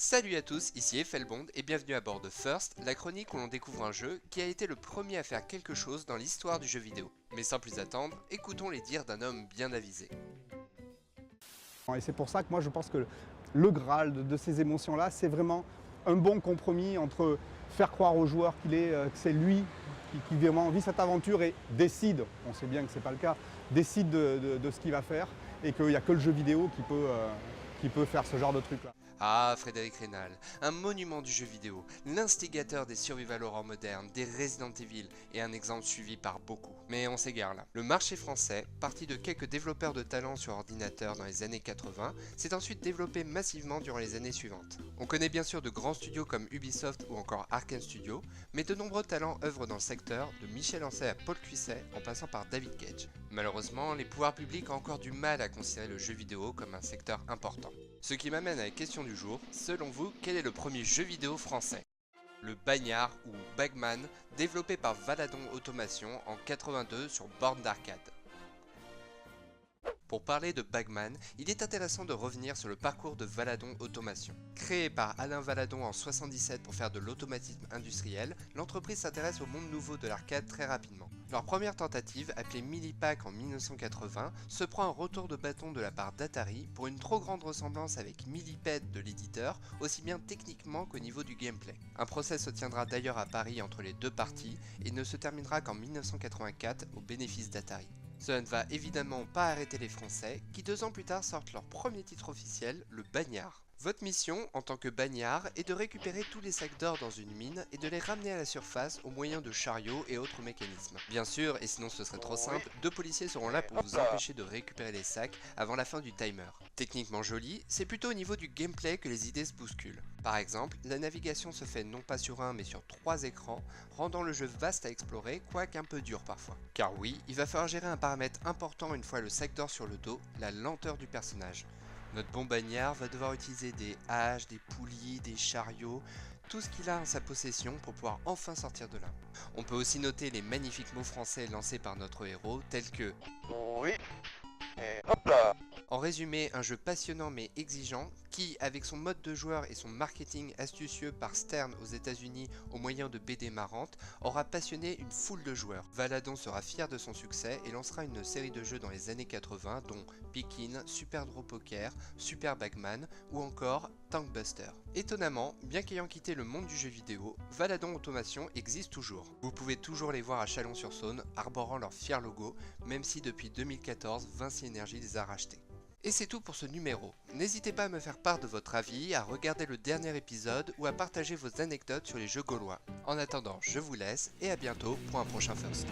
Salut à tous, ici Effelbond et bienvenue à bord de First, la chronique où l'on découvre un jeu qui a été le premier à faire quelque chose dans l'histoire du jeu vidéo. Mais sans plus attendre, écoutons les dires d'un homme bien avisé. Et c'est pour ça que moi je pense que le Graal de ces émotions-là, c'est vraiment un bon compromis entre faire croire aux joueurs que c'est lui qui vraiment vit cette aventure et décide, on sait bien que ce n'est pas le cas, décide de ce qu'il va faire et qu'il n'y a que le jeu vidéo qui peut faire ce genre de truc-là. Ah, Frédéric Reynal, un monument du jeu vidéo, l'instigateur des survival horror modernes, des Resident Evil et un exemple suivi par beaucoup. Mais on s'égare là. Le marché français, parti de quelques développeurs de talent sur ordinateur dans les années 80, s'est ensuite développé massivement durant les années suivantes. On connaît bien sûr de grands studios comme Ubisoft ou encore Arkane Studio, mais de nombreux talents œuvrent dans le secteur, de Michel Ancet à Paul Cuisset en passant par David Cage. Malheureusement, les pouvoirs publics ont encore du mal à considérer le jeu vidéo comme un secteur important. Ce qui m'amène à la question du jour, selon vous, quel est le premier jeu vidéo français? Le Bagnard ou Bagman, développé par Valadon Automation en 82 sur borne d'arcade. Pour parler de Bagman, il est intéressant de revenir sur le parcours de Valadon Automation. Créé par Alain Valadon en 77 pour faire de l'automatisme industriel, l'entreprise s'intéresse au monde nouveau de l'arcade très rapidement. Leur première tentative, appelée Millipack en 1980, se prend un retour de bâton de la part d'Atari pour une trop grande ressemblance avec Millipede de l'éditeur, aussi bien techniquement qu'au niveau du gameplay. Un procès se tiendra d'ailleurs à Paris entre les deux parties et ne se terminera qu'en 1984 au bénéfice d'Atari. Cela ne va évidemment pas arrêter les Français, qui 2 ans plus tard sortent leur premier titre officiel, le Bagnard. Votre mission, en tant que bagnard, est de récupérer tous les sacs d'or dans une mine et de les ramener à la surface au moyen de chariots et autres mécanismes. Bien sûr, et sinon ce serait trop simple, 2 policiers seront là pour vous empêcher de récupérer les sacs avant la fin du timer. Techniquement joli, c'est plutôt au niveau du gameplay que les idées se bousculent. Par exemple, la navigation se fait non pas sur un mais sur 3 écrans, rendant le jeu vaste à explorer, quoique un peu dur parfois. Car oui, il va falloir gérer un paramètre important une fois le sac d'or sur le dos, la lenteur du personnage. Notre bon bagnard va devoir utiliser des haches, des poulies, des chariots, tout ce qu'il a en sa possession pour pouvoir enfin sortir de là. On peut aussi noter les magnifiques mots français lancés par notre héros, tels que oui, et hop là. En résumé, un jeu passionnant mais exigeant qui, avec son mode de joueur et son marketing astucieux par Stern aux États-Unis au moyen de BD marrantes, aura passionné une foule de joueurs. Valadon sera fier de son succès et lancera une série de jeux dans les années 80 dont Pikin, Super Draw Poker, Super Bagman ou encore Tankbuster. Étonnamment, bien qu'ayant quitté le monde du jeu vidéo, Valadon Automation existe toujours. Vous pouvez toujours les voir à Chalon-sur-Saône, arborant leur fier logo, même si depuis 2014, Vinci Energy les a rachetés. Et c'est tout pour ce numéro. N'hésitez pas à me faire part de votre avis, à regarder le dernier épisode ou à partager vos anecdotes sur les jeux gaulois. En attendant, je vous laisse et à bientôt pour un prochain First.